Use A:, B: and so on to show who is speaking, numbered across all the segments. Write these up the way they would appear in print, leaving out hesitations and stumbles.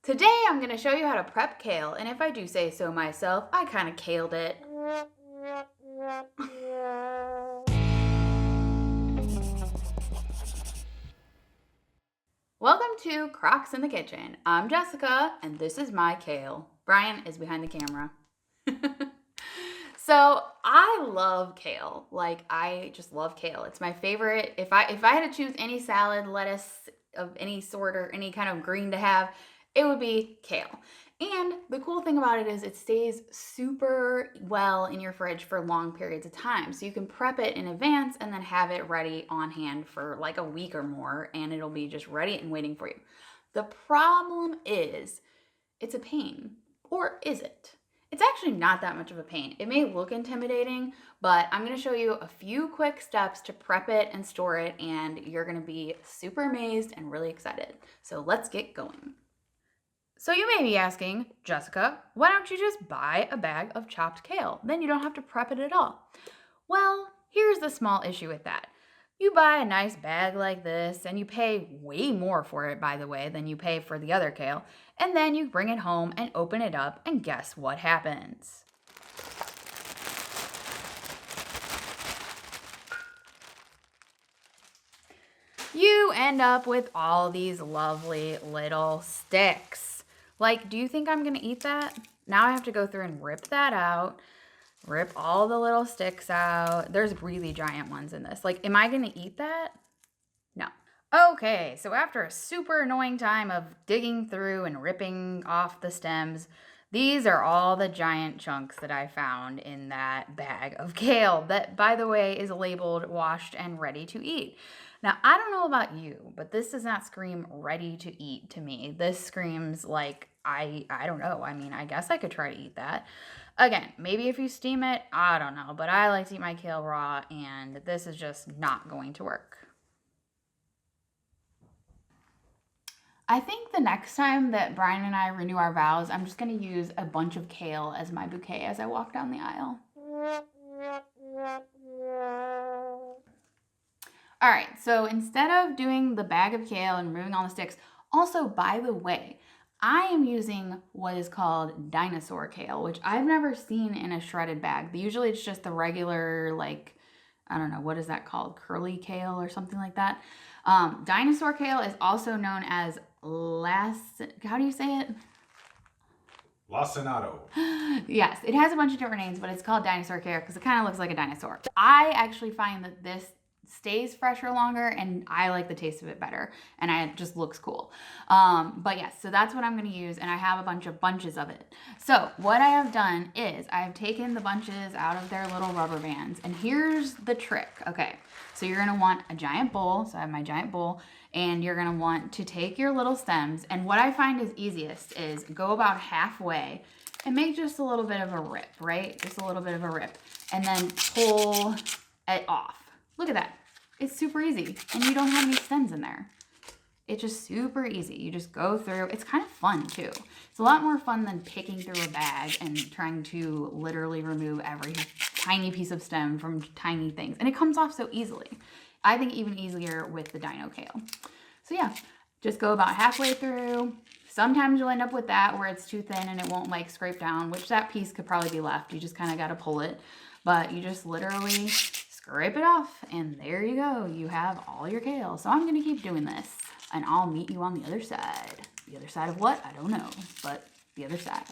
A: Today I'm going to show you how to prep kale, and if I do say so myself, I kind of kaled it. Welcome to Crocs in the Kitchen. I'm Jessica, and this is my kale. Brian is behind the camera. So I love kale. I just love kale. It's my favorite. If I had to choose any salad, lettuce of any sort or any kind of green to have, it would be kale. And the cool thing about it is it stays super well in your fridge for long periods of time. So you can prep it in advance and then have it ready on hand for like a week or more, and it'll be just ready and waiting for you. The problem is it's a pain. Or is it? It's actually not that much of a pain. It may look intimidating, but I'm going to show you a few quick steps to prep it and store it, and you're going to be super amazed and really excited. So let's get going. So you may be asking, Jessica, why don't you just buy a bag of chopped kale? Then you don't have to prep it at all. Well, here's the small issue with that. You buy a nice bag like this, and you pay way more for it, by the way, than you pay for the other kale, and then you bring it home and open it up, and guess what happens? You end up with all these lovely little sticks. Do you think I'm gonna eat that? Now I have to go through and rip that out. Rip all the little sticks out. There's really giant ones in this. Am I going to eat that? No. Okay, so after a super annoying time of digging through and ripping off the stems, these are all the giant chunks that I found in that bag of kale that, by the way, is labeled washed and ready to eat. Now, I don't know about you, but this does not scream ready to eat to me. This screams like, I don't know. I mean, I guess I could try to eat that. Again, maybe if you steam it, I don't know, but I like to eat my kale raw, and this is just not going to work. I think the next time that Brian and I renew our vows, I'm just going to use a bunch of kale as my bouquet as I walk down the aisle. All right, so instead of doing the bag of kale and removing all the sticks, also, by the way, I am using what is called dinosaur kale, which I've never seen in a shredded bag. Usually it's just the regular, I don't know, what is that called? Curly kale or something like that. Dinosaur kale is also known as how do you say it?
B: Lacinato.
A: Yes, it has a bunch of different names, but it's called dinosaur kale because it kind of looks like a dinosaur. I actually find that this stays fresher longer, and I like the taste of it better, and it just looks cool. But yes, so that's what I'm going to use, and I have a bunch of bunches of it. So what I have done is I have taken the bunches out of their little rubber bands, and here's the trick. Okay, so you're going to want a giant bowl. So I have my giant bowl, and you're going to want to take your little stems, and what I find is easiest is go about halfway and make just a little bit of a rip, right? Just a little bit of a rip, and then pull it off. Look at that. It's super easy, and you don't have any stems in there. It's just super easy. You just go through. It's kind of fun, too. It's a lot more fun than picking through a bag and trying to literally remove every tiny piece of stem from tiny things. And it comes off so easily. I think even easier with the dino kale. So yeah, just go about halfway through. Sometimes you'll end up with that where it's too thin and it won't scrape down, which that piece could probably be left. You just kind of got to pull it. But you just literally scrape it off, and there you go. You have all your kale. So I'm going to keep doing this, and I'll meet you on the other side. The other side of what? I don't know, but the other side.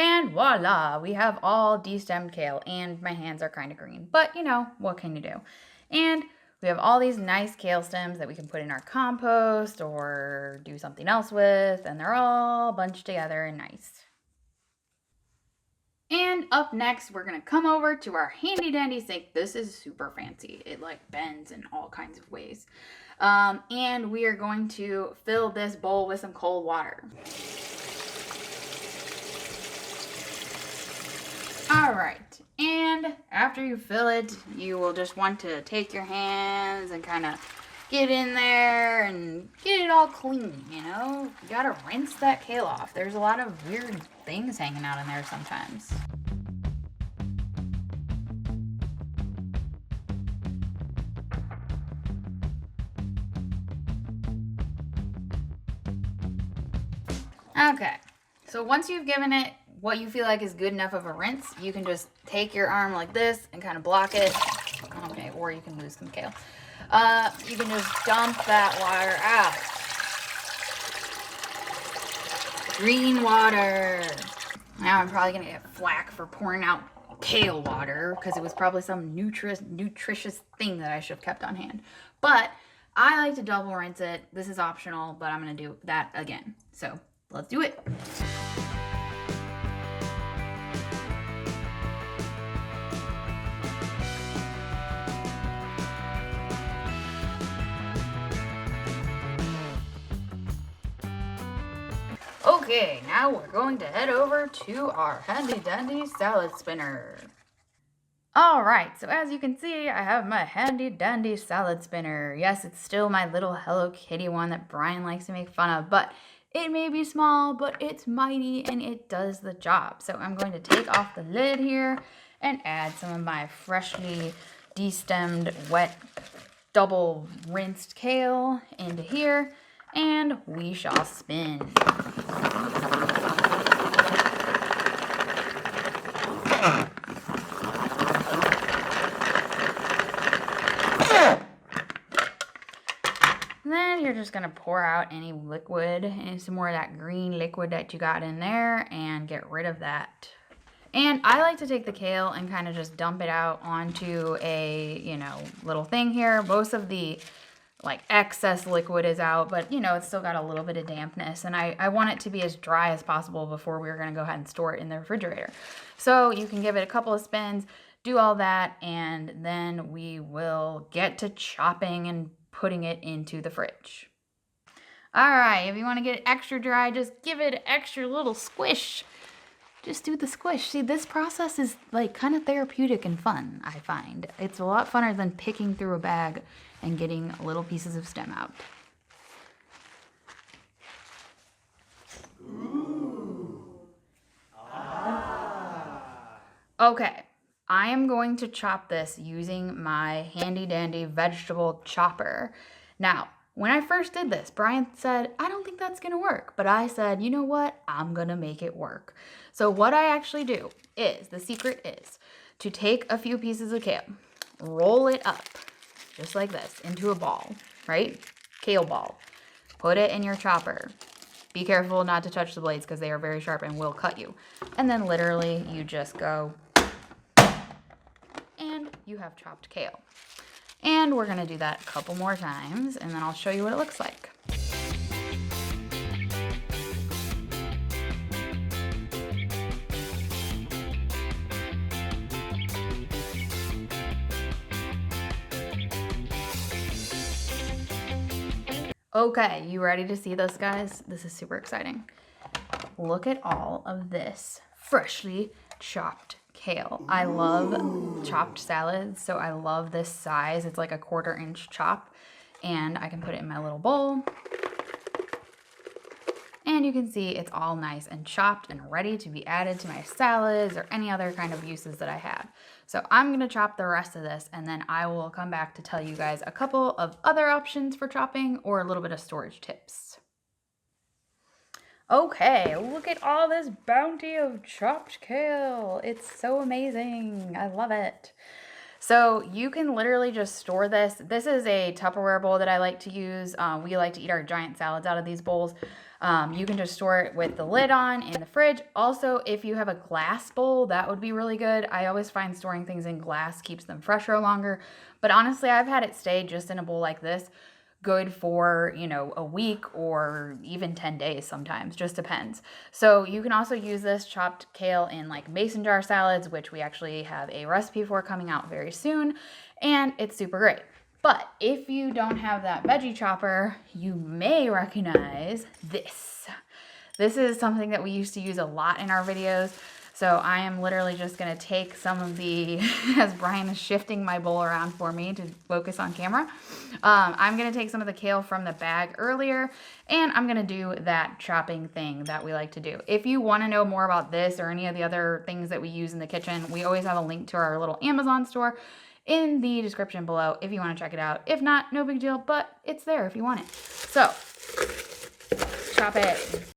A: And voila, we have all destemmed kale, and my hands are kind of green, but what can you do? And we have all these nice kale stems that we can put in our compost or do something else with, and they're all bunched together and nice. And up next, we're gonna come over to our handy dandy sink. This is super fancy. It bends in all kinds of ways. And we are going to fill this bowl with some cold water. All right, And after you fill it, you will just want to take your hands and kind of get in there and get it all clean, you know? You gotta rinse that kale off. There's a lot of weird things hanging out in there sometimes. Okay, so once you've given it what you feel like is good enough of a rinse, you can just take your arm like this and kind of block it. Okay, or you can lose some kale. You can just dump that water out. Green water. Now I'm probably gonna get flack for pouring out kale water because it was probably some nutritious thing that I should have kept on hand. But I like to double rinse it. This is optional, but I'm gonna do that again. So let's do it. Okay, now we're going to head over to our handy dandy salad spinner. All right, so as you can see, I have my handy dandy salad spinner. Yes, it's still my little Hello Kitty one that Brian likes to make fun of, but it may be small, but it's mighty and it does the job. So I'm going to take off the lid here and add some of my freshly destemmed, wet, double rinsed kale into here, and we shall spin. Then you're just going to pour out any liquid, and some more of that green liquid that you got in there, and get rid of that. And I like to take the kale and kind of just dump it out onto a, little thing here. Most of the excess liquid is out, but it's still got a little bit of dampness, and I want it to be as dry as possible before we're going to go ahead and store it in the refrigerator. So you can give it a couple of spins, do all that, and then we will get to chopping and putting it into the fridge. All right, if you want to get it extra dry, just give it an extra little squish. Just do the squish. See, this process is kind of therapeutic and fun, I find. It's a lot funner than picking through a bag and getting little pieces of stem out. Ooh. Ah. Okay, I am going to chop this using my handy dandy vegetable chopper. Now, when I first did this, Brian said, I don't think that's gonna work. But I said, you know what? I'm gonna make it work. So what I actually do is, the secret is to take a few pieces of kale, roll it up, just like this, into a ball, right? Kale ball. Put it in your chopper. Be careful not to touch the blades because they are very sharp and will cut you. And then literally you just go, and you have chopped kale. And we're gonna do that a couple more times, and then I'll show you what it looks like. Okay, you ready to see this, guys? This is super exciting. Look at all of this freshly chopped kale. I love chopped salads, so I love this size. It's like a 1/4 inch chop, and I can put it in my little bowl. And you can see it's all nice and chopped and ready to be added to my salads or any other kind of uses that I have. So I'm gonna chop the rest of this, and then I will come back to tell you guys a couple of other options for chopping or a little bit of storage tips. Okay, look at all this bounty of chopped kale. It's so amazing. I love it. So you can literally just store this. This is a Tupperware bowl that I like to use. We like to eat our giant salads out of these bowls. You can just store it with the lid on in the fridge. Also, if you have a glass bowl, that would be really good. I always find storing things in glass keeps them fresher longer. But honestly, I've had it stay just in a bowl like this good for, a week or even 10 days sometimes, just depends. So you can also use this chopped kale in mason jar salads, which we actually have a recipe for coming out very soon, and it's super great. But if you don't have that veggie chopper, you may recognize this. This is something that we used to use a lot in our videos. So I am literally just gonna take some of the, as Brian is shifting my bowl around for me to focus on camera, I'm gonna take some of the kale from the bag earlier, and I'm gonna do that chopping thing that we like to do. If you wanna know more about this or any of the other things that we use in the kitchen, we always have a link to our little Amazon store in the description below if you wanna check it out. If not, no big deal, but it's there if you want it. So, chop it.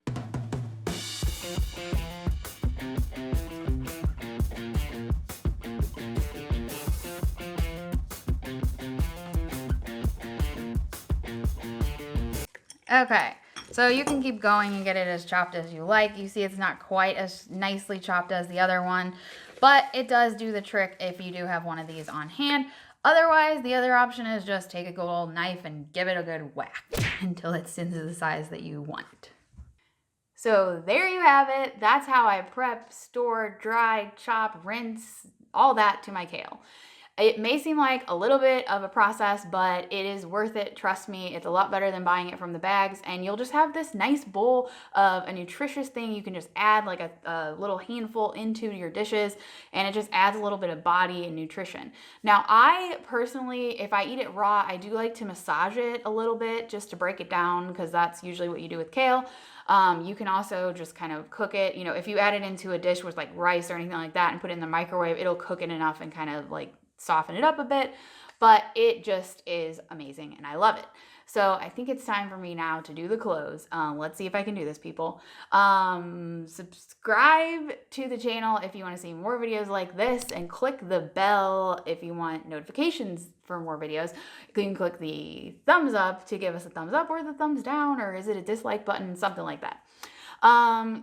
A: Okay, so you can keep going and get it as chopped as you like. You see it's not quite as nicely chopped as the other one, but it does do the trick if you do have one of these on hand. Otherwise, the other option is just take a good old knife and give it a good whack until it's into the size that you want. So there you have it. That's how I prep, store, dry, chop, rinse, all that to my kale. It may seem like a little bit of a process, but it is worth it. Trust me, it's a lot better than buying it from the bags, and you'll just have this nice bowl of a nutritious thing. You can just add like a little handful into your dishes, and it just adds a little bit of body and nutrition. Now, I personally, if I eat it raw, I do like to massage it a little bit just to break it down, because that's usually what you do with kale. You can also just kind of cook it. You know, if you add it into a dish with like rice or anything like that and put it in the microwave, it'll cook it enough and kind of like soften it up a bit, but it just is amazing and I love it. So I think it's time for me now to do the close. Let's see if I can do this, people. Subscribe to the channel if you want to see more videos like this, and click the bell if you want notifications for more videos. You can click the thumbs up to give us a thumbs up, or the thumbs down, or is it a dislike button, something like that.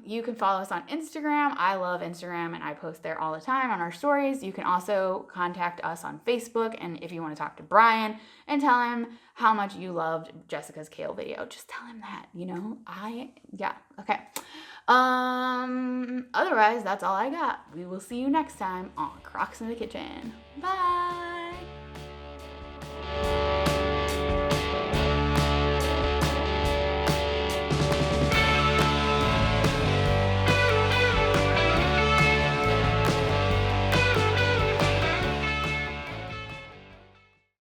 A: You can follow us on Instagram. I love Instagram and I post there all the time on our stories. You can also contact us on Facebook, and if you want to talk to Brian and tell him how much you loved Jessica's kale video, just tell him that, you know, yeah, okay. Otherwise, that's all I got. We will see you next time on Crocs in the Kitchen. Bye.